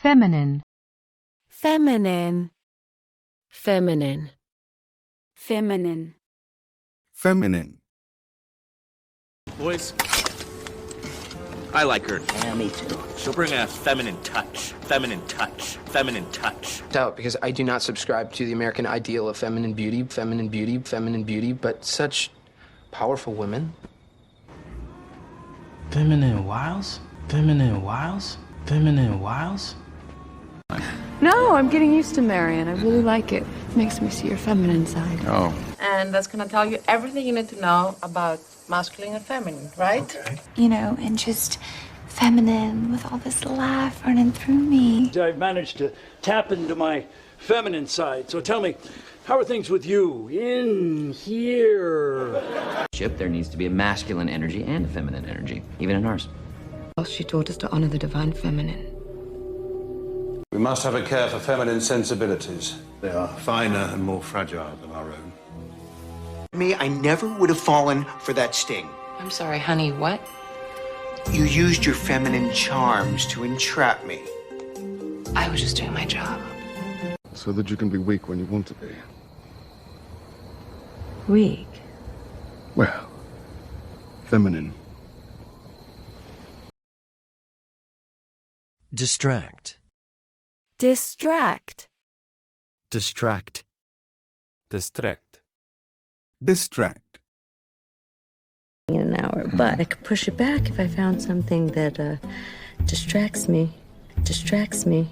feminine, feminine, feminine, feminine, feminine. Boys, I like her. Yeah, me too. She'll bring a feminine touch, feminine touch, feminine touch. Doubt, because I do not subscribe to the American ideal of feminine beauty, feminine beauty, feminine beauty, but such powerful women. Feminine wiles? Feminine wiles? Feminine wiles? No, I'm getting used to Marion. I really like it. Makes me see your feminine side. Oh. And that's gonna tell you everything you need to know about masculine and feminine, right? Okay. You know, and just feminine with all this laugh running through me. I've managed to tap into my feminine side. So tell me, how are things with you in here? There needs to be a masculine energy and a feminine energy, even in ours. She taught us to honor the divine feminine. We must have a care for feminine sensibilities. They are finer and more fragile than our own. Me, I never would have fallen for that sting. I'm sorry, honey, what? You used your feminine charms to entrap me. I was just doing my job. So that you can be weak when you want to be. Weak? Well, feminine. Distract. distract, Distract. Distract. Distract. In an hour, but I could push it back if I found something that distracts me, distracts me,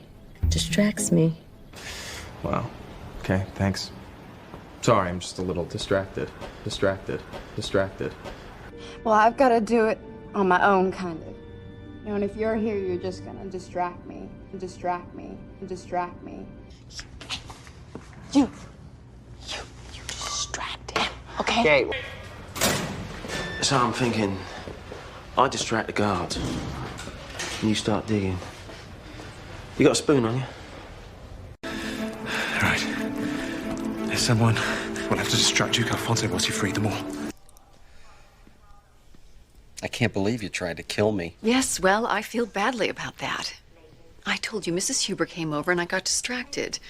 distracts me. Wow. Okay, thanks. Sorry, I'm just a little distracted. Distracted. Well, I've got to do it on my own, kind of. You know, and if you're here, you're just gonna distract me, and distract me, and distract me. You distract him, okay? Okay. So I'm thinking, I distract the guards, and you start digging. You got a spoon on you? Right. There's someone. We'll have to distract Duke Alfonso once you free them all. I can't believe you tried to kill me. Yes, well, I feel badly about that. I told you Mrs. Huber came over and I got distracted.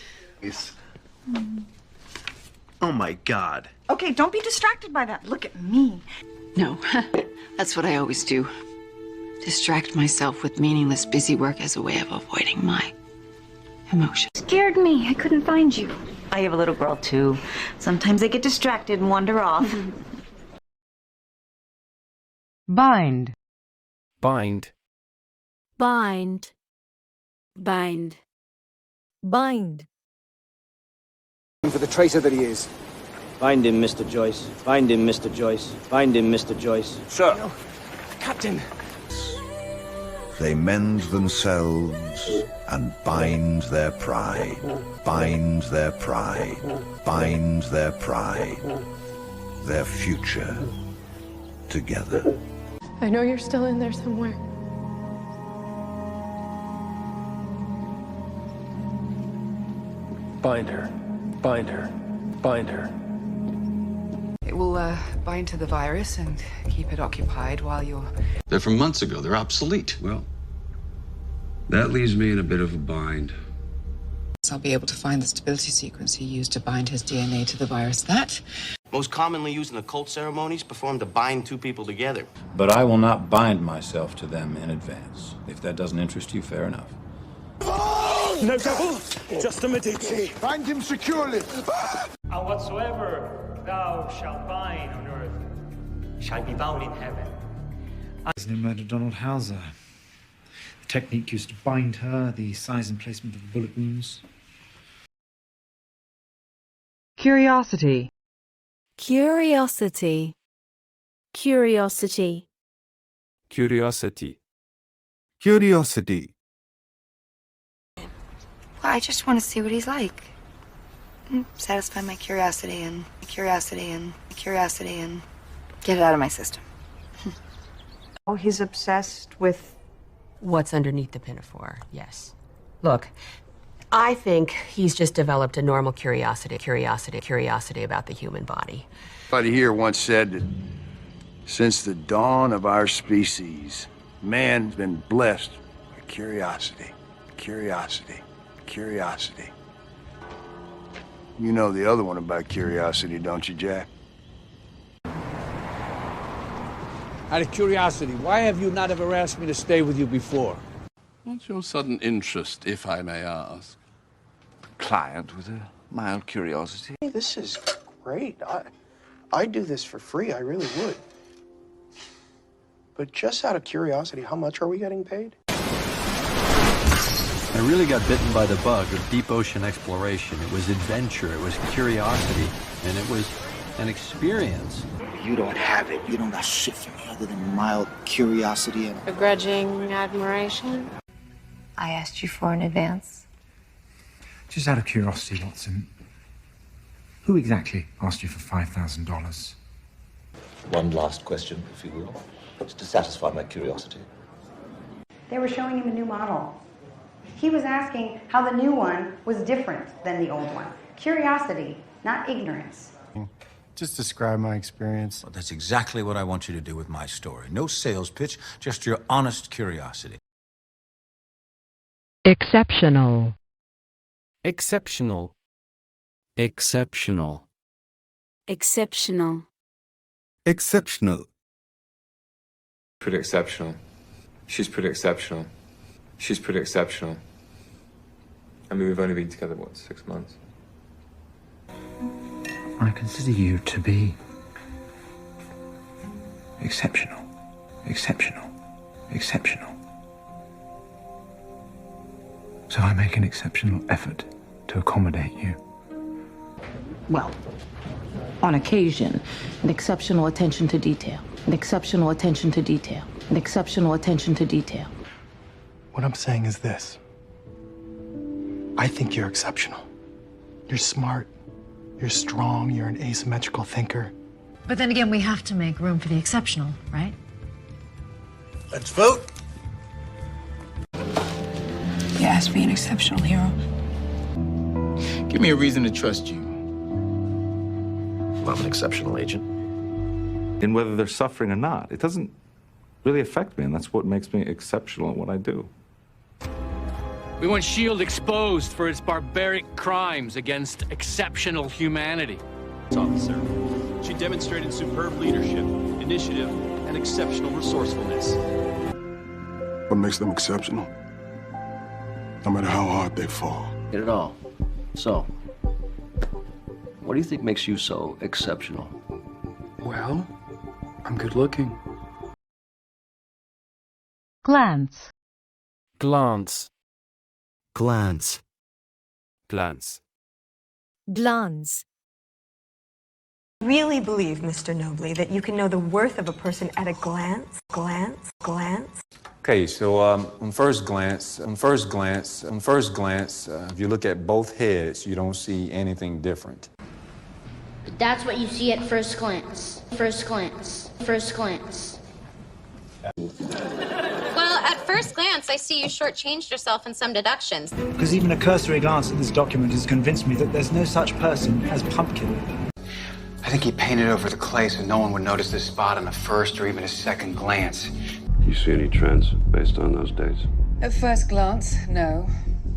Oh, my God. Okay, don't be distracted by that. Look at me. No, that's what I always do. Distract myself with meaningless busy work as a way of avoiding my emotions. Scared me. I couldn't find you. I have a little girl, too. Sometimes I get distracted and wander off. bind, Bind. bind, Bind. bind, For the traitor that he is. Find him, Mr. Joyce. Find him, Mr. Joyce. Find him, Mr. Joyce. Sir. No, Captain. They mend themselves and bind their pride, bind their pride, bind their pride, their future together. I know you're still in there somewhere. Bind her. Bind her. Bind her. It will bind to the virus and keep it occupied while you're... They're from months ago. They're obsolete. Well, that leaves me in a bit of a bind. I'll be able to find the stability sequence he used to bind his DNA to the virus. That... Most commonly used in occult ceremonies, performed to bind two people together. But I will not bind myself to them in advance. If that doesn't interest you, fair enough. No devil, just a Medici. Bind him securely. And whatsoever thou shalt bind on earth shall be bound in heaven. He murdered Donald Hauser. The technique used to bind her, the size and placement of the bullet wounds. curiosity, curiosity, curiosity, Curiosity. Curiosity. Well, I just want to see what he's like. Satisfy my curiosity and curiosity and curiosity and get it out of my system. Oh, he's obsessed with... What's underneath the pinafore, yes. Look, I think he's just developed a normal curiosity about the human body. Somebody here once said that since the dawn of our species, man's been blessed with curiosity. Curiosity. Curiosity. You know the other one about curiosity, don't you, Jack? Out of curiosity, why have you not ever asked me to stay with you before? What's your sudden interest, if I may ask? Client with a mild curiosity. Hey, this is great. I'd do this for free. I really would. But just out of curiosity, how much are we getting paid? I really got bitten by the bug of deep ocean exploration. It was adventure, it was curiosity, and it was an experience. You don't have it. You don't got shit for me other than mild curiosity and Begrudging admiration? I asked you for an advance. Just out of curiosity, Watson, who exactly asked you for $5,000? One last question, if you will, just to satisfy my curiosity. They were showing him a new model. He was asking how the new one was different than the old one. Curiosity, not ignorance. Just describe my experience. Well, that's exactly what I want you to do with my story. No sales pitch, just your honest curiosity. Exceptional. Exceptional. Exceptional. Exceptional. Exceptional. Pretty exceptional. She's pretty exceptional. She's pretty exceptional. I mean, we've only been together, what, 6 months? I consider you to be exceptional. Exceptional. Exceptional. So I make an exceptional effort to accommodate you. Well, on occasion, an exceptional attention to detail. An exceptional attention to detail. An exceptional attention to detail. What I'm saying is this. I think you're exceptional. You're smart. You're strong. You're an asymmetrical thinker. But then again, we have to make room for the exceptional, right? Let's vote. You asked me an exceptional hero. Give me a reason to trust you. I'm an exceptional agent. And whether they're suffering or not, it doesn't really affect me, and that's what makes me exceptional at what I do. We want S.H.I.E.L.D. exposed for its barbaric crimes against exceptional humanity. Officer. She demonstrated superb leadership, initiative, and exceptional resourcefulness. What makes them exceptional? No matter how hard they fall. Get it all. So, what do you think makes you so exceptional? Well, I'm good looking. Glance. Glance. Glance. Glance. Glance. Really believe, Mr. Nobley, that you can know the worth of a person at a glance? Glance? Glance? Okay, so on first glance, if you look at both heads, you don't see anything different. That's what you see at first glance. First glance. First glance. Well, at first glance, I see you shortchanged yourself in some deductions. Because even a cursory glance at this document has convinced me that there's no such person as Pumpkin. I think he painted over the clay so no one would notice this spot on a first or even a second glance. Do you see any trends based on those dates? At first glance, no.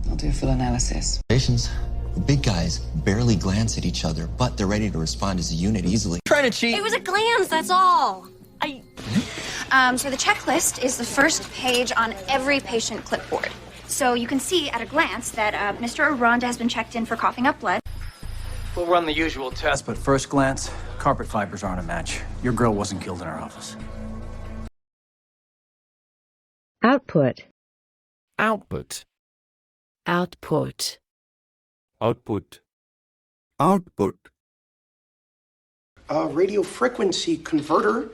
I'll do a full analysis. The big guys barely glance at each other, but they're ready to respond as a unit easily. Trying to cheat. It was a glance, that's all. So the checklist is the first page on every patient clipboard. So you can see at a glance that Mr. Aranda has been checked in for coughing up blood. We'll run the usual test, but first glance, carpet fibers aren't a match. Your girl wasn't killed in our office. Output. Output. Output. Output. Output. A radio frequency converter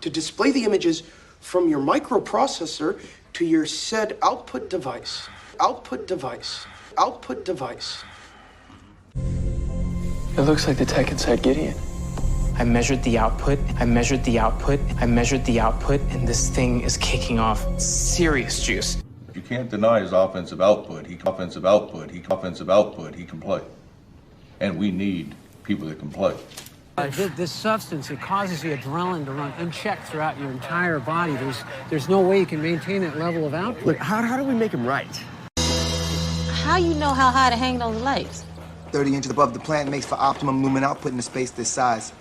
to display the images from your microprocessor to your said output device. Output device. Output device. It looks like the tech inside Gideon. I measured the output, and this thing is kicking off serious juice. You can't deny his offensive output. He can play. And we need people that can play. This substance, it causes the adrenaline to run unchecked throughout your entire body. There's no way you can maintain that level of output. Look, how do we make him right? How you know how high to hang those lights? 30 inches above the plant makes for optimum lumen output in a space this size.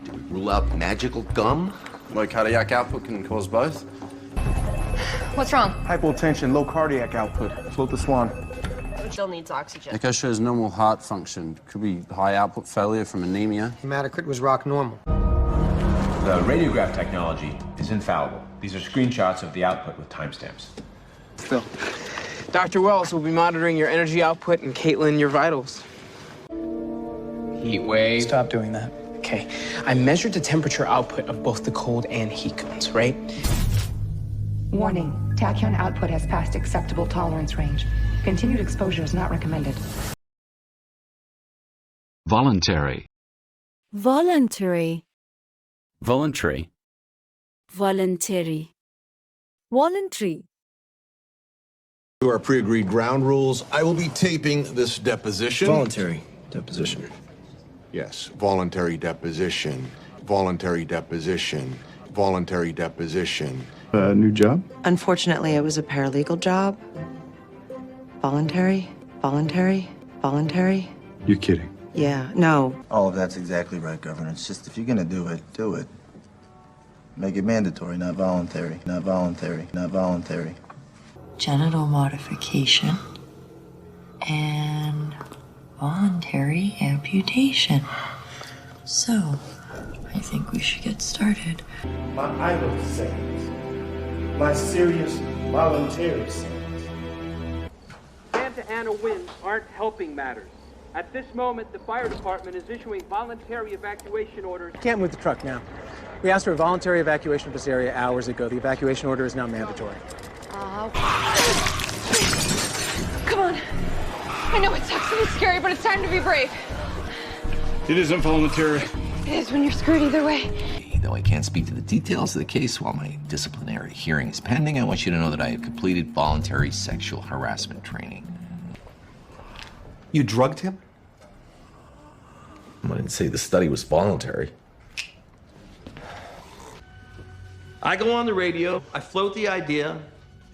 Do we rule out magical gum? Low cardiac output can cause both. What's wrong? Hypotension, low cardiac output. Float the swan. Still needs oxygen. Echo shows normal heart function. Could be high output failure from anemia. Hematocrit was rock normal. The radiograph technology is infallible. These are screenshots of the output with timestamps. Still. Dr. Wells will be monitoring your energy output and Caitlin, your vitals. Heat wave. Stop doing that. Okay. I measured the temperature output of both the cold and heat cones, right? Warning. Tachyon output has passed acceptable tolerance range. Continued exposure is not recommended. Voluntary. Voluntary. Voluntary. Voluntary. Voluntary. To our pre-agreed ground rules, I will be taping this deposition. Voluntary deposition. Yes, voluntary deposition. Voluntary deposition. Voluntary deposition. New job? Unfortunately, it was a paralegal job. Voluntary, voluntary, voluntary. You're kidding. Yeah, no. All of that's exactly right, Governor. It's just if you're gonna do it, do it. Make it mandatory, not voluntary. Not voluntary, not voluntary. Genital modification and voluntary amputation. So, I think we should get started. My idle seconds. My serious voluntary seconds. Santa Ana winds aren't helping matters. At this moment, the fire department is issuing voluntary evacuation orders. Can't move the truck now. We asked for a voluntary evacuation of this area hours ago. The evacuation order is now mandatory. Come on. I know it sucks and it's scary, but it's time to be brave. It isn't voluntary. It is when you're screwed either way. Though I can't speak to the details of the case while my disciplinary hearing is pending, I want you to know that I have completed voluntary sexual harassment training. You drugged him? I didn't say the study was voluntary. I go on the radio, I float the idea.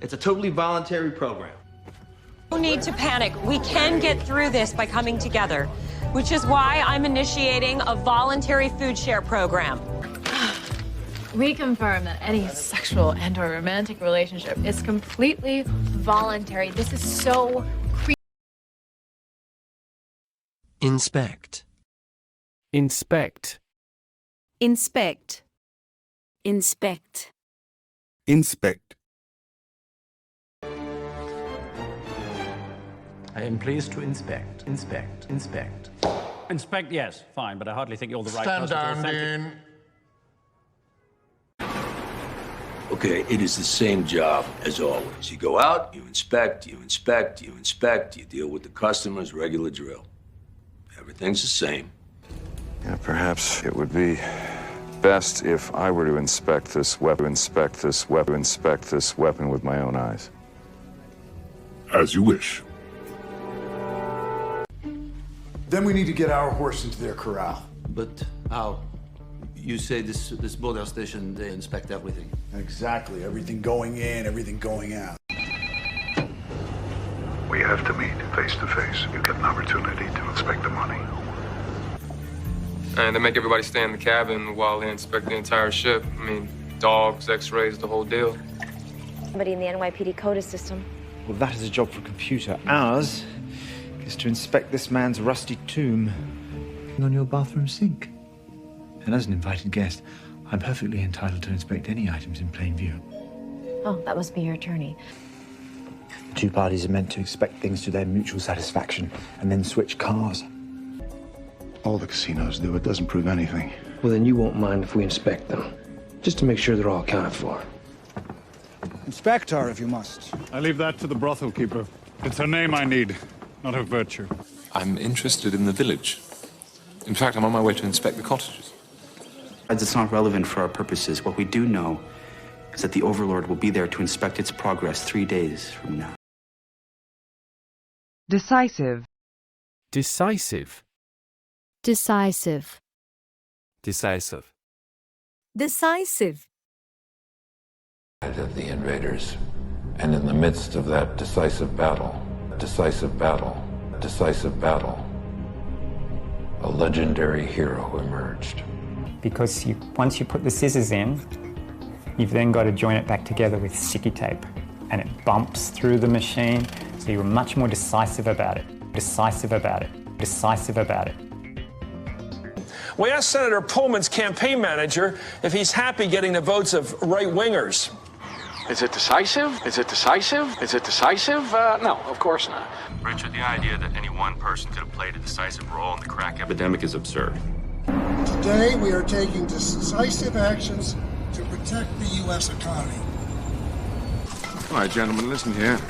It's a totally voluntary program. No need to panic. We can get through this by coming together, which is why I'm initiating a voluntary food share program. We confirm that any sexual and/or romantic relationship is completely voluntary. This is so creepy. Inspect. Inspect. Inspect. Inspect. Inspect. I am pleased to inspect. Inspect. Inspect, yes, fine, but I hardly think you're the right Stand person to down, authentic- Dean. Okay, it is the same job as always. You go out, you inspect, you deal with the customers, regular drill. Everything's the same. Yeah, perhaps it would be best if I were to inspect this weapon with my own eyes. As you wish. Then we need to get our horse into their corral. But how? You say this border station, they inspect everything. Exactly. Everything going in, everything going out. We have to meet face to face. You get an opportunity to inspect the money. And they make everybody stay in the cabin while they inspect the entire ship. I mean, dogs, x-rays, the whole deal. Somebody in the NYPD CODA system. Well, that is a job for a computer. Ours is to inspect this man's rusty tomb on your bathroom sink. And as an invited guest, I'm perfectly entitled to inspect any items in plain view. Oh, that must be your attorney. The two parties are meant to inspect things to their mutual satisfaction and then switch cars. All the casinos do. It doesn't prove anything. Well, then you won't mind if we inspect them, just to make sure they're all accounted for. Inspect her if you must. I leave that to the brothel keeper. It's her name I need, not her virtue. I'm interested in the village. In fact, I'm on my way to inspect the cottages. It's not relevant for our purposes. What we do know is that the Overlord will be there to inspect its progress 3 days from now. Decisive. Decisive. Decisive. Decisive. Decisive. Of the invaders, and in the midst of that decisive battle, Decisive battle. Decisive battle. A legendary hero emerged. Because once you put the scissors in, you've then got to join it back together with sticky tape. And it bumps through the machine, so you're much more decisive about it. Decisive about it. Decisive about it. We asked Senator Pullman's campaign manager if he's happy getting the votes of right-wingers. Is it decisive? Is it decisive? Is it decisive? No, of course not. Richard, the idea that any one person could have played a decisive role in the crack epidemic is absurd. Today, we are taking decisive actions to protect the U.S. economy. All right, gentlemen, listen here.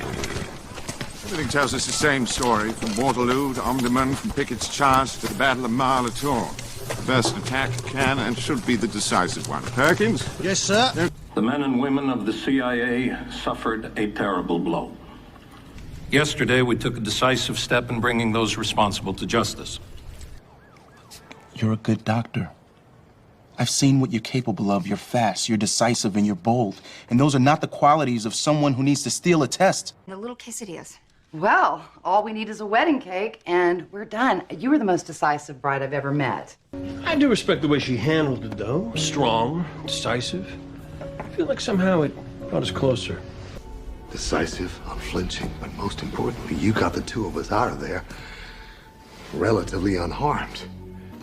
Everything tells us the same story, from Waterloo to Omdurman, from Pickett's charge to the Battle of Marle at all. The first attack can and should be the decisive one. Perkins? Yes, sir. The men and women of the CIA suffered a terrible blow. Yesterday, we took a decisive step in bringing those responsible to justice. You're a good doctor. I've seen what you're capable of. You're fast, you're decisive, and you're bold. And those are not the qualities of someone who needs to steal a test. The little quesadillas. Well, all we need is a wedding cake, and we're done. You were the most decisive bride I've ever met. I do respect the way she handled it, though. Strong, decisive. I feel like somehow it brought us closer. Decisive, unflinching, but most importantly, you got the two of us out of there relatively unharmed.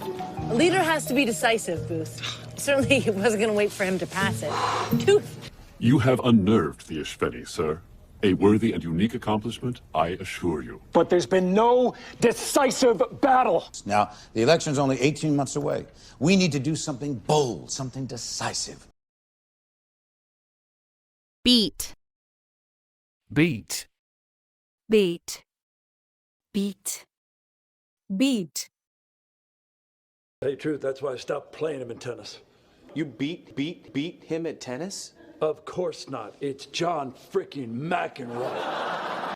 A leader has to be decisive, Booth. Certainly he wasn't going to wait for him to pass it. You have unnerved the Ishveni, sir. A worthy and unique accomplishment, I assure you. But there's been no decisive battle. Now, the election's only 18 months away. We need to do something bold, something decisive. Beat. Beat. Beat. Beat. Beat. Hey, truth, that's why I stopped playing him in tennis. You beat him at tennis? Of course not. It's John frickin' McEnroe.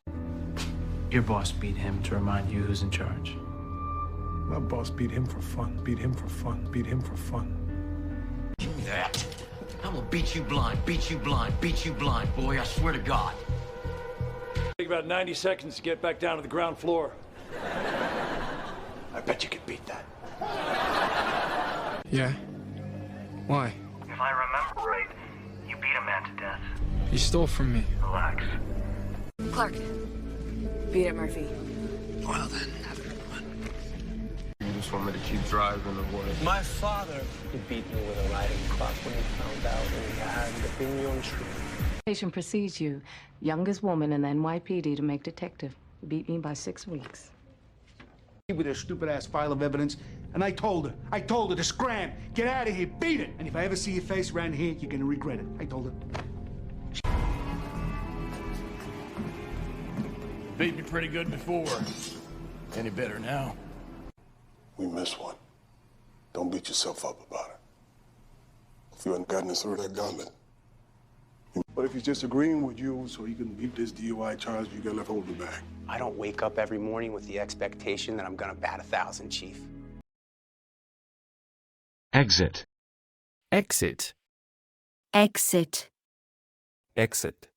Your boss beat him to remind you who's in charge. My boss beat him for fun, beat him for fun, beat him for fun. Give me that. I'm gonna beat you blind, beat you blind, beat you blind, boy, I swear to God. Take about 90 seconds to get back down to the ground floor. I bet you could beat that. Yeah? Why? If I remember right, you beat a man to death. He stole from me. Relax. Clark. Beat it, Murphy. Well then, have a good one. You just want me to keep driving or what? My father, He beat me with a riding crop when he found out we had the Pinion Tree. patient precedes you, youngest woman in the NYPD to make detective. Beat me by 6 weeks. With their stupid-ass file of evidence, and I told her to scram, get out of here, beat it! And if I ever see your face around here, you're gonna regret it. I told her. Beat me pretty good before. Any better now? We missed one. Don't beat yourself up about it. If you hadn't gotten us through that gauntlet. But if he's just agreeing with you so he can beat this DUI charge, you got left holding back. I don't wake up every morning with the expectation that I'm gonna bat 1,000, Chief. Exit. Exit. Exit. Exit.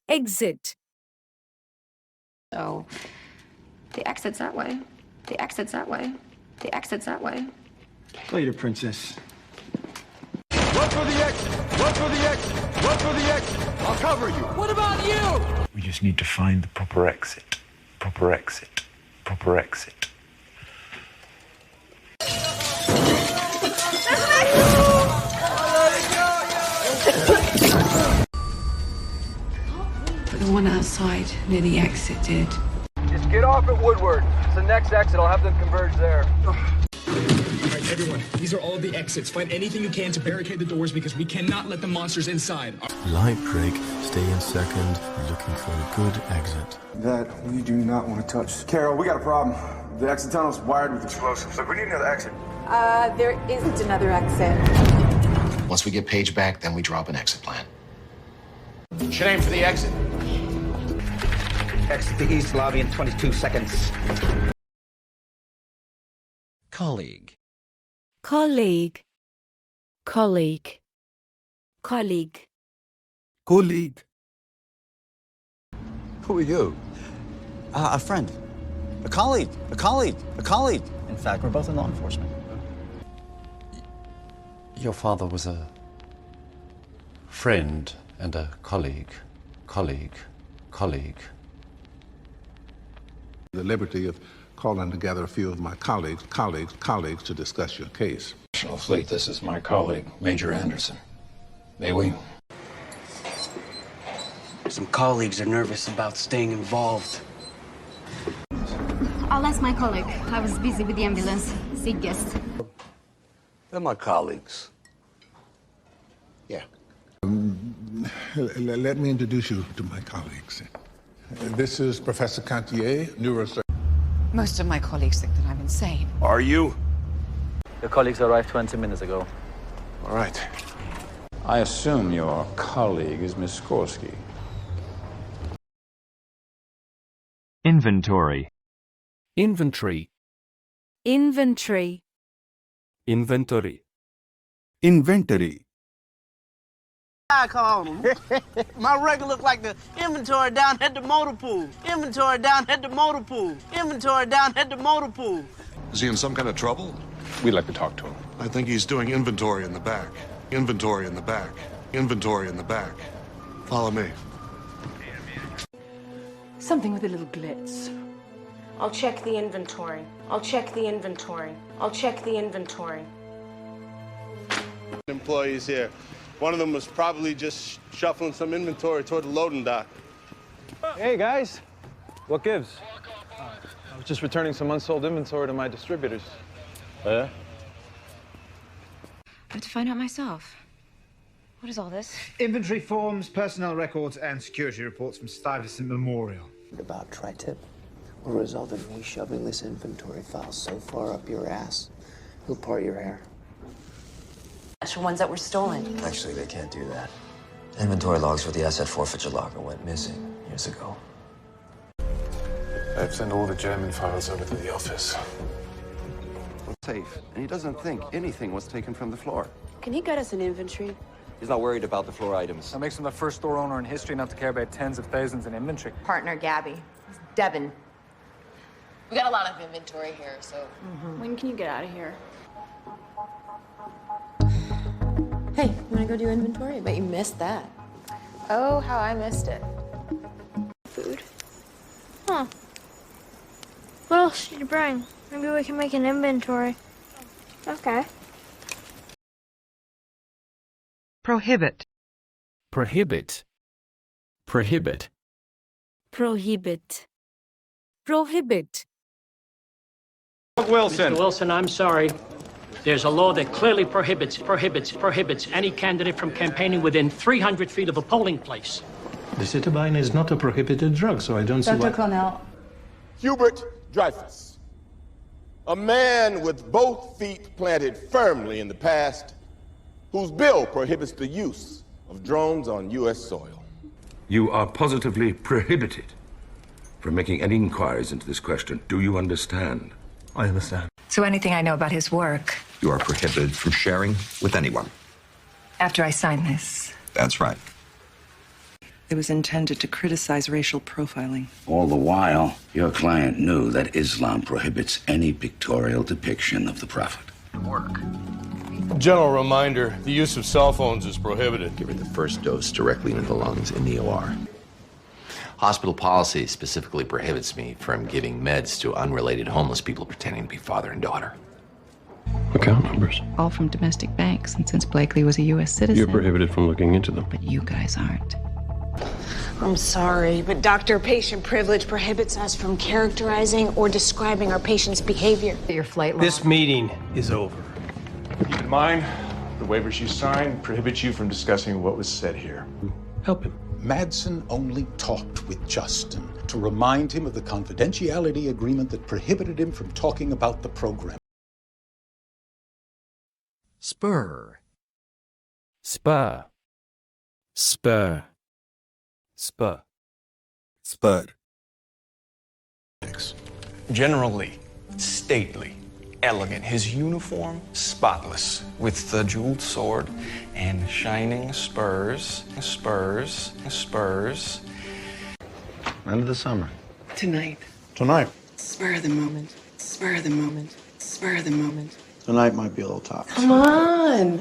Exit. So, the exit's that way. The exit's that way. The exit's that way. Later, princess. Run for the exit! Run for the exit! Run for the exit! I'll cover you! What about you? We just need to find the proper exit. Proper exit. Proper exit. The one outside near the exit did. Just get off at Woodward. It's the next exit. I'll have them converge there. All right, everyone, these are all the exits. Find anything you can to barricade the doors because we cannot let the monsters inside. Light break, stay in second, looking for a good exit. That we do not want to touch. Carol, we got a problem. The exit tunnel's wired with explosives. Look, we need another exit. There isn't another exit. Once we get Paige back, then we drop an exit plan. Should aim for the exit. Exit the east lobby in 22 seconds. Colleague. Colleague. Colleague. Colleague. Colleague. Who are you? A friend. A colleague. A colleague. A colleague. In fact, we're both in law enforcement. Your father was a friend and a colleague. Colleague. The liberty of calling together a few of my colleagues to discuss your case. National Fleet, this is my colleague, Major Anderson. May we? Some colleagues are nervous about staying involved. I'll ask my colleague. I was busy with the ambulance. Sick guest. They're my colleagues. Yeah. Let me introduce you to my colleagues. This is Professor Cantier, neurosurgeon. Most of my colleagues think that I'm insane. Are you? Your colleagues arrived 20 minutes ago. All right. I assume your colleague is Miss Skorsky. Inventory. Inventory. Inventory. Inventory. I call them. My record look like the inventory down at the motor pool. Inventory down at the motor pool. Inventory down at the motor pool. Is he in some kind of trouble? We'd like to talk to him. I think he's doing inventory in the back. Inventory in the back. Inventory in the back. Follow me. Something with a little glitz. I'll check the inventory. I'll check the inventory. I'll check the inventory. Employees here. One of them was probably just shuffling some inventory toward the loading dock. Hey, guys. What gives? I was just returning some unsold inventory to my distributors. Yeah? I have to find out myself. What is all this? Inventory forms, personnel records, and security reports from Stuyvesant Memorial. About tri-tip will result in me shoving this inventory file so far up your ass, he'll part your hair. For ones that were stolen. Actually, they can't do that. Inventory logs for the asset forfeiture locker went missing years ago. I've sent all the German files over to the office. Safe, and he doesn't think anything was taken from the floor. Can he get us an inventory? He's not worried about the floor items. That makes him the first store owner in history not to care about tens of thousands in inventory. Partner Gabby. Devin. We got a lot of inventory here, so. When can you get out of here? Hey, you wanna go do inventory? I bet you missed that. Oh, how I missed it. Food? Huh. What else did you bring? Maybe we can make an inventory. Okay. Prohibit. Prohibit. Prohibit. Prohibit. Wilson. Mr. Wilson, I'm sorry. There's a law that clearly prohibits any candidate from campaigning within 300 feet of a polling place. Decitabine is not a prohibited drug, so I don't see why... Dr. Cornell. Hubert Dreyfus, a man with both feet planted firmly in the past, whose bill prohibits the use of drones on U.S. soil. You are positively prohibited from making any inquiries into this question. Do you understand? I understand. So anything I know about his work, You are prohibited from sharing with anyone. after I sign this, That's right. it was intended to criticize racial profiling. All the while, your client knew that Islam prohibits any pictorial depiction of the Prophet. General reminder, the use of cell phones is prohibited. Giving the first dose directly into the lungs in the OR. Hospital policy specifically prohibits me from giving meds to unrelated homeless people pretending to be father and daughter. Account numbers. All from domestic banks, and since Blakely was a U.S. citizen. You're prohibited from looking into them. But you guys aren't. I'm sorry, but doctor-patient privilege prohibits us from characterizing or describing our patient's behavior. Your flight log. This meeting is over. Keep in mind, the waivers you signed prohibit you from discussing what was said here. Help him. Madsen only talked with Justin to remind him of the confidentiality agreement that prohibited him from talking about the program. Spur. Spur. Spur. Spur. Spud. Generally, stately, elegant. His uniform, spotless, with the jeweled sword and shining spurs. End of the summer. Tonight. Tonight. Spur of the moment. Spur of the moment. Spur of the moment. Tonight might be a little tough. Come on.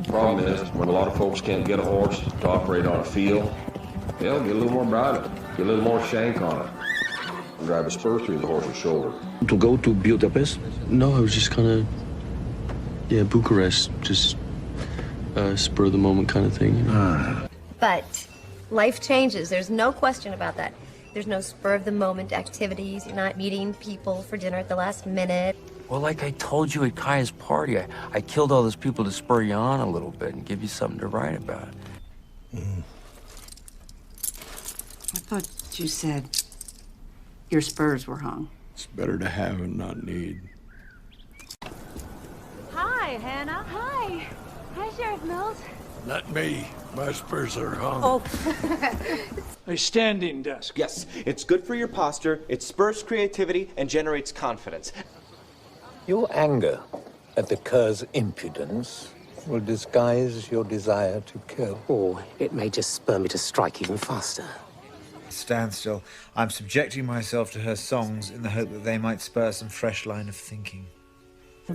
Problem is, when a lot of folks can't get a horse to operate on a field, they'll get a little more bridle, get a little more shank on it, and drive a spur through the horse's shoulder. To go to Budapest? No, I was just kind of, Bucharest, just spur of the moment kind of thing. You know? But life changes. There's no question about that. There's no spur of the moment activities. You're not meeting people for dinner at the last minute. Well, like I told you at Kaya's party, I killed all those people to spur you on a little bit and give you something to write about. I thought you said your spurs were hung. It's better to have and not need. Hi, Hannah. Hi. Hi, Sheriff Mills. Not me. My spurs are hung. Oh. A standing desk. Yes, it's good for your posture, it spurs creativity, and generates confidence. Your anger at the cur's impudence will disguise your desire to kill. Or it may just spur me to strike even faster. Stand still. I'm subjecting myself to her songs in the hope that they might spur some fresh line of thinking.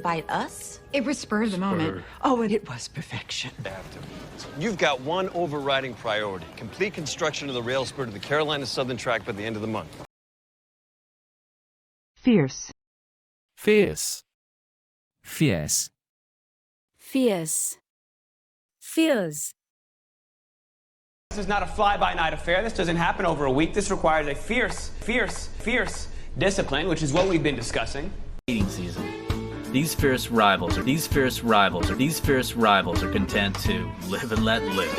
By us? It was spur of the moment. Oh, and it was perfection. You've got one overriding priority. Complete construction of the rail spur to the Carolina Southern Track by the end of the month. Fierce. Fierce. Fierce. Fierce. Fierce. This is not a fly-by-night affair. This doesn't happen over a week. This requires a fierce discipline, which is what we've been discussing. Meeting season. These fierce rivals are content to live and let live.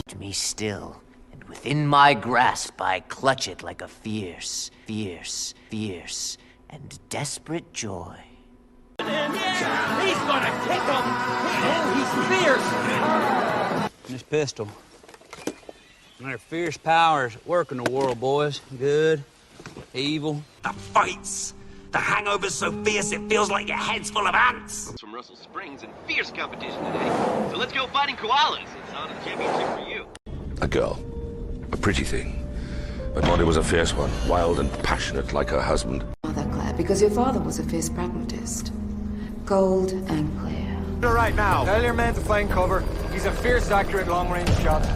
To me still, and within my grasp I clutch it like a fierce, and desperate joy. He's gonna kick him! Oh, he's fierce! This pistol. Their fierce powers at work in the world, boys. Good, evil. The fights! The hangover's so fierce it feels like your head's full of ants! From Russell Springs in fierce competition today. So let's go fighting koalas. It's not a championship for you. A girl. A pretty thing. But Molly was a fierce one, wild and passionate like her husband. Father, Claire, because your father was a fierce pragmatist. Cold and clear. Right now. Tell your man to find cover. He's a fierce actor at long-range shots.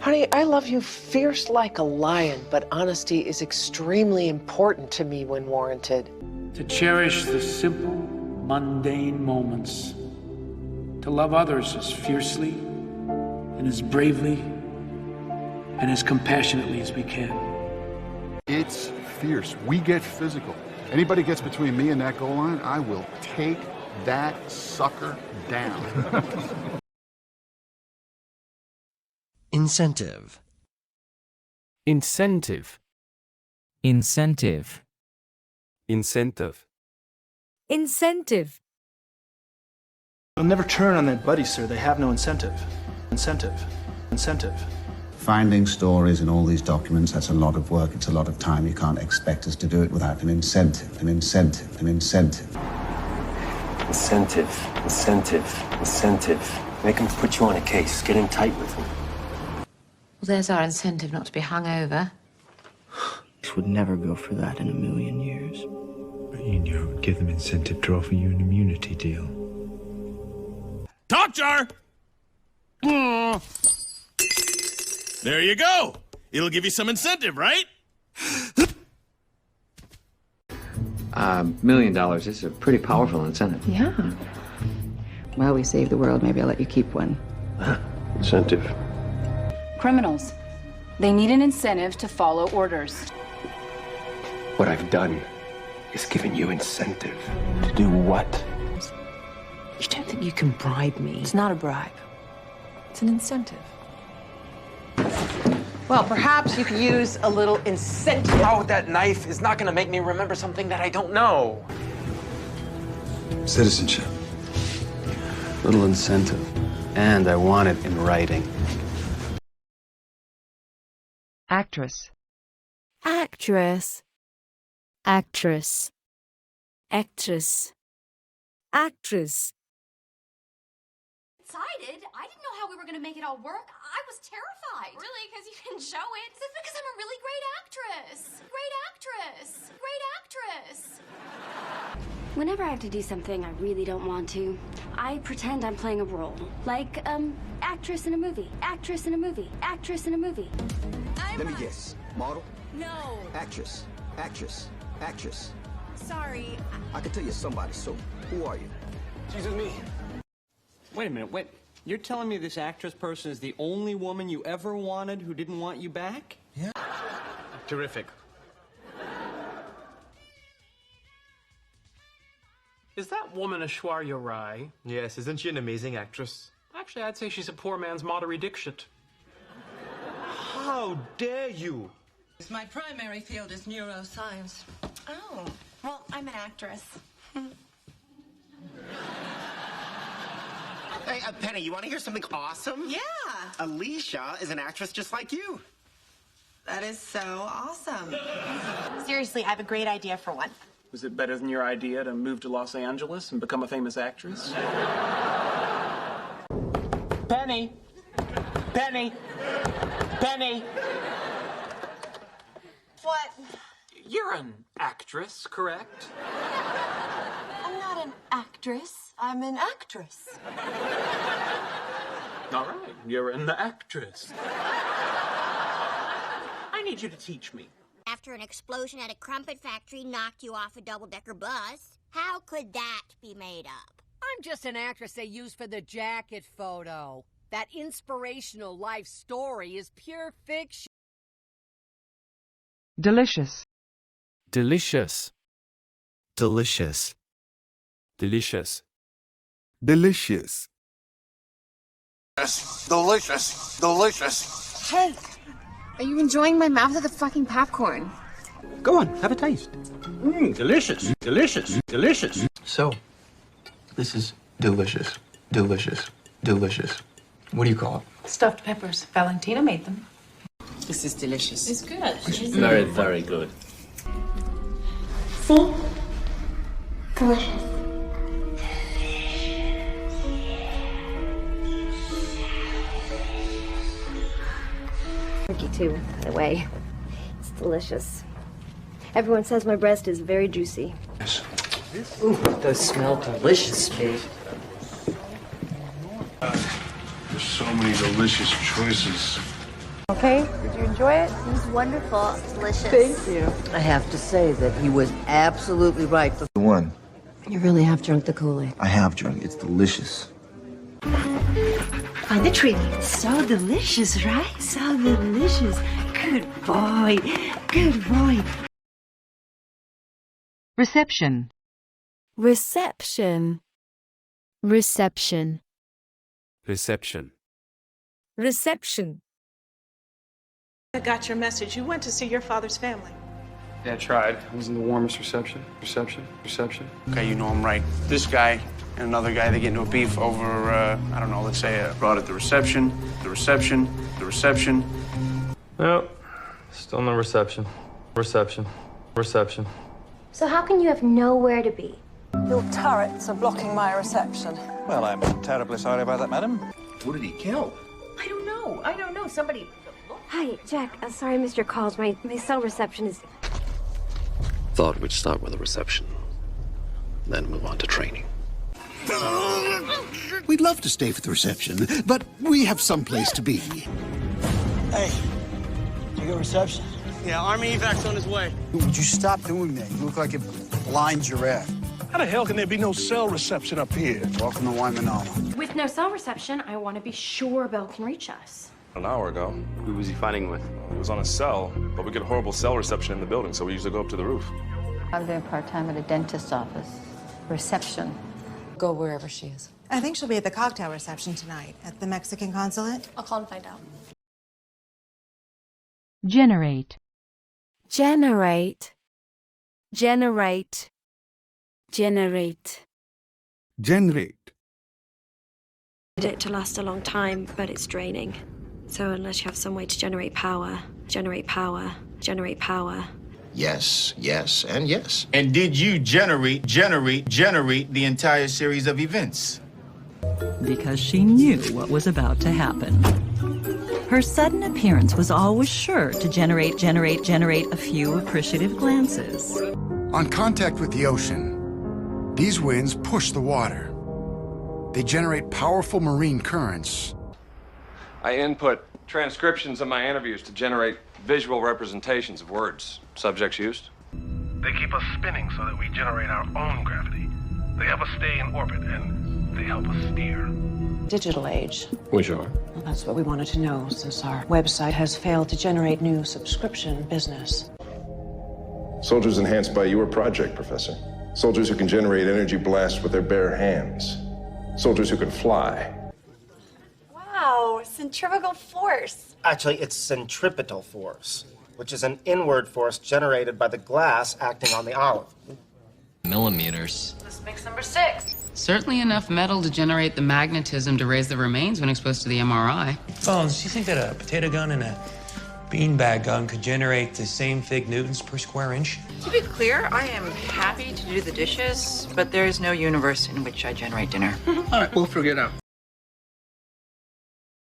Honey, I love you fierce like a lion, but honesty is extremely important to me when warranted. To cherish the simple, mundane moments. To love others as fiercely and as bravely and as compassionately as we can. It's fierce. We get physical. Anybody gets between me and that goal line, I will take that sucker down. Incentive. Incentive. Incentive. Incentive. Incentive. They'll never turn on that buddy, sir. They have no incentive. Incentive. Incentive. Finding stories in all these documents, that's a lot of work, it's a lot of time. You can't expect us to do it without an incentive. Incentive. Make them put you on a case. Get in tight with them. Well, there's our incentive not to be hung over. This would never go for that in a million years. But you knew it would give them incentive to offer you an immunity deal. Top jar! There you go. It'll give you some incentive, right? $1 million is a pretty powerful incentive. Yeah. Well, we saved the world. Maybe I'll let you keep one. Incentive. Criminals. They need an incentive to follow orders. What I've done is given you incentive. To do what? You don't think you can bribe me? It's not a bribe. It's an incentive. Well, perhaps you could use a little incentive. Oh, that knife is not going to make me remember something that I don't know. Citizenship. Little incentive. And I want it in writing. Actress. Actress. Actress. Actress. Actress. Excited? I didn't know how we were going to make it all work. I was terrified. Really? Because you can show it? It's because I'm a really great actress. Whenever I have to do something I really don't want to, I pretend I'm playing a role. Like, actress in a movie, actress in a movie, actress in a movie. Let me guess. Model? No. Actress. Actress. Actress. Sorry. I can tell you somebody, so who are you? She's with me. Wait a minute, wait. You're telling me this actress person is the only woman you ever wanted who didn't want you back? Yeah. Terrific. Is that woman Aishwarya Rai? Yes, isn't she an amazing actress? Actually, I'd say she's a poor man's Madhuri Dixit. How dare you? My primary field is neuroscience. Oh, well, I'm an actress. Hey, Penny, you want to hear something awesome? Yeah. Alicia is an actress just like you. That is so awesome. Seriously, I have a great idea for one. Was it better than your idea to move to Los Angeles and become a famous actress? Penny! Penny! Penny! What? You're an actress, correct? I'm not an actress. I'm an actress. All right, you're an actress. I need you to teach me. After an explosion at a crumpet factory knocked you off a double-decker bus, how could that be made up? I'm just an actress they use for the jacket photo. That inspirational life story is pure fiction. Delicious. Delicious. Delicious. Delicious. Delicious. Delicious. Delicious. Hey, are you enjoying my mouth of the fucking popcorn? Go on, have a taste. Delicious. Delicious. Delicious. So, this is delicious. Delicious. Delicious. What do you call it? Stuffed peppers. Valentina made them. This is delicious. It's good. Very, very good. See? Delicious. Turkey too, by the way. It's delicious. Everyone says my breast is very juicy. Ooh, those smell delicious, Steve. There's so many delicious choices. Okay, did you enjoy it? It was wonderful. Delicious. Thank you. I have to say that he was absolutely right. The one. You really have drunk the Kool-Aid. I have drunk. It's delicious. Find the treat. So delicious, right? So delicious. Good boy. Good boy. Reception. Reception. Reception. Reception. Reception. I got your message. You went to see your father's family. Yeah, I tried. It wasn't the warmest reception. Reception. Okay, you know I'm right. This guy and another guy, they get into a beef over, I don't know, let's say brought at the reception. No, still no reception. Reception. So how can you have nowhere to be? Your turrets are blocking my reception. Well, I'm terribly sorry about that, madam. Who did he kill? I don't know. Somebody. Hi, Jack. Sorry I missed your calls. My cell reception is... Thought we'd start with a reception, then move on to training. We'd love to stay for the reception, but we have someplace to be. Hey, you got reception? Yeah, Army evac's on his way. Would you stop doing that? You look like a blind giraffe. How the hell can there be no cell reception up here? Welcome to Waimanama. With no cell reception, I want to be sure Bill can reach us. An hour ago. Who was he fighting with? He was on a cell, but we get horrible cell reception in the building, so we usually go up to the roof. I'm doing part-time at a dentist's office. Reception. Go wherever she is. I think she'll be at the cocktail reception tonight at the Mexican consulate. I'll call and find out. Generate. Generate. Generate. Generate. Generate. it to last a long time, but it's draining. So unless you have some way to generate power. Yes, yes, and yes. And did you generate the entire series of events? Because she knew what was about to happen. Her sudden appearance was always sure to generate a few appreciative glances. On contact with the ocean, These winds push the water. They generate powerful marine currents. I input transcriptions of my interviews to generate visual representations of words, subjects used. They keep us spinning so that we generate our own gravity. They help us stay in orbit, and they help us steer. Digital age. We sure? Well, that's what we wanted to know, since our website has failed to generate new subscription business. Soldiers enhanced by your project, Professor. Soldiers who can generate energy blasts with their bare hands. Soldiers who can fly. Wow, centrifugal force. Actually, it's centripetal force, which is an inward force generated by the glass acting on the olive. Millimeters. This makes number 6. Certainly enough metal to generate the magnetism to raise the remains when exposed to the MRI. Bones, do you think that a potato gun and a beanbag gun could generate the same fig newtons per square inch? To be clear, I am happy to do the dishes, but there is no universe in which I generate dinner. All right, we'll figure it out.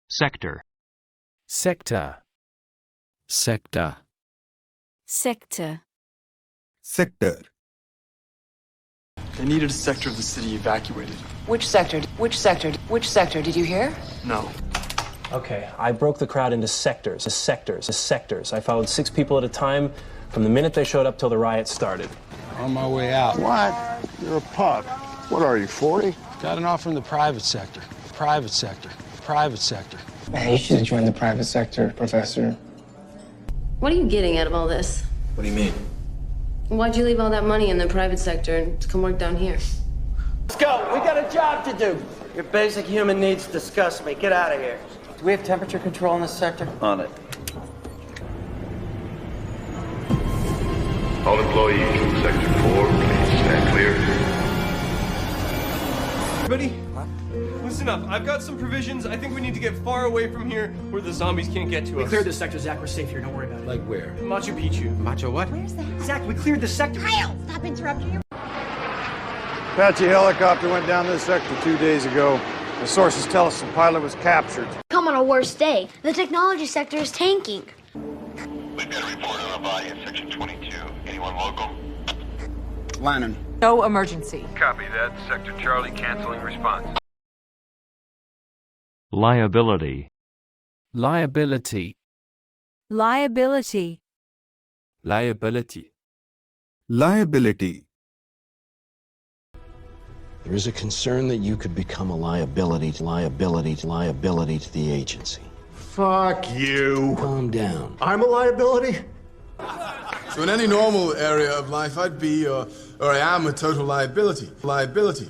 Sector. Sector. Sector. Sector. Sector. They needed a sector of the city evacuated. Which sector? Which sector? Which sector? Did you hear? No. Okay, I broke the crowd into sectors. I followed 6 people at a time from the minute they showed up till the riot started. On my way out. What? You're a pup. What are you, 40? Got an offer from the private sector. Private sector. Private sector. Man, you should have joined the private sector, Professor. What are you getting out of all this? What do you mean? Why'd you leave all that money in the private sector and come work down here? Let's go. We got a job to do. Your basic human needs disgust me. Get out of here. Do we have temperature control in this sector? On it. All employees in Sector 4, please stand clear. Everybody, listen up. I've got some provisions. I think we need to get far away from here where the zombies can't get to us. We cleared this sector, Zach. We're safe here. Don't worry about it. Like where? Machu Picchu. Macho what? Where's that? Zach, we cleared this sector. Kyle, stop interrupting your... Apache helicopter went down this sector 2 days ago. The sources tell us the pilot was captured. Come on a worse day. The technology sector is tanking. We've got a report on a body in Section 22. Anyone local? Lannon. No emergency. Copy that. Sector Charlie canceling response. Liability. Liability. Liability. Liability. Liability. There is a concern that you could become a liability to the agency. Fuck you. Calm down. I'm a liability? So in any normal area of life, I'd be, or I am, a total liability. Liability.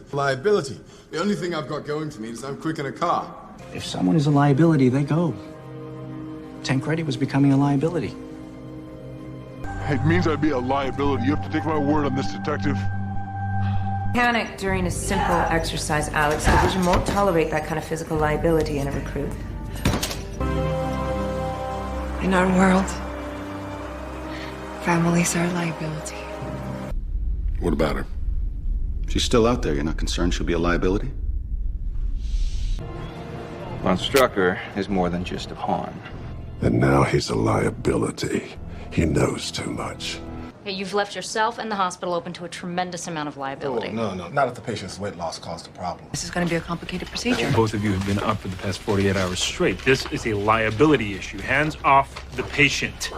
The only thing I've got going for me is I'm quick in a car. If someone is a liability, they go. Tancredi was becoming a liability. It means I'd be a liability. You have to take my word on this, detective. Panic during a simple exercise, Alex. The division won't tolerate that kind of physical liability in a recruit. In our world, families are a liability. What about her? She's still out there. You're not concerned she'll be a liability? Von Strucker is more than just a pawn. And now he's a liability. He knows too much. You've left yourself and the hospital open to a tremendous amount of liability. Oh, no. Not if the patient's weight loss caused a problem. This is going to be a complicated procedure. Both of you have been up for the past 48 hours straight. This is a liability issue. Hands off the patient.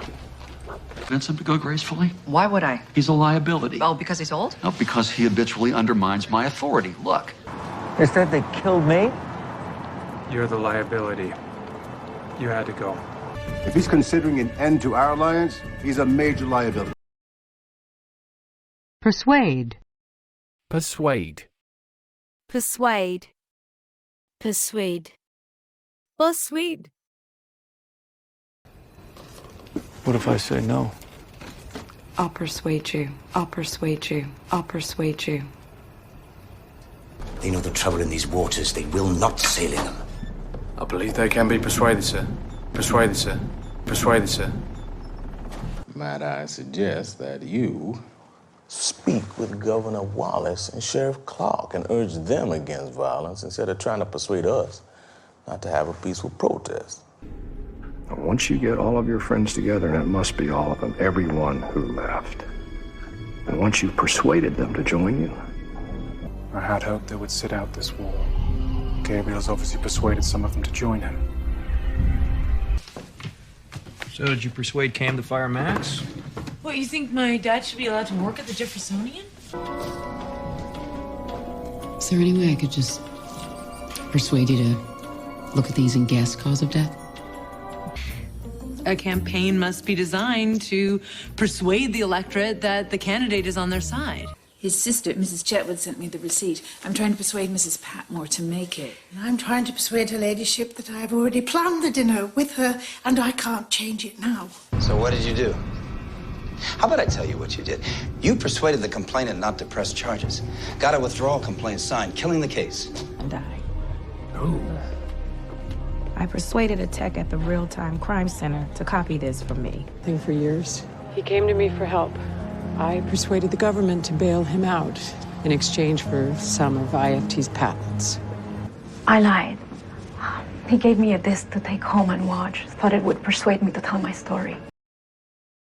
Convince him to go gracefully? Why would I? He's a liability. Oh, because he's old? No, because he habitually undermines my authority. Look. They said they killed me? You're the liability. You had to go. If he's considering an end to our alliance, he's a major liability. Persuade. Persuade. Persuade. Persuade. Persuade. What if I say no? I'll persuade you. I'll persuade you. I'll persuade you. They know the trouble in these waters. They will not sail in them. I believe they can be persuaded, sir. Persuaded, sir. Persuaded, sir. Might I suggest that you speak with Governor Wallace and Sheriff Clark and urge them against violence instead of trying to persuade us not to have a peaceful protest. Once you get all of your friends together, and it must be all of them, everyone who left, and once you've persuaded them to join you, I had hoped they would sit out this war. Gabriel's obviously persuaded some of them to join him. So did you persuade Cam to fire Max? What, you think my dad should be allowed to work at the Jeffersonian? Is there any way I could just persuade you to look at these and guess cause of death? A campaign must be designed to persuade the electorate that the candidate is on their side. His sister, Mrs. Chetwood, sent me the receipt. I'm trying to persuade Mrs. Patmore to make it. And I'm trying to persuade her ladyship that I've already planned the dinner with her, and I can't change it now. So what did you do? How about I tell you what you did? You persuaded the complainant not to press charges. Got a withdrawal complaint signed, killing the case. And I. Who? I persuaded a tech at the Real-Time Crime Center to copy this for me. Thing for years. He came to me for help. I persuaded the government to bail him out in exchange for some of IFT's patents. I lied. He gave me a disc to take home and watch. Thought it would persuade me to tell my story.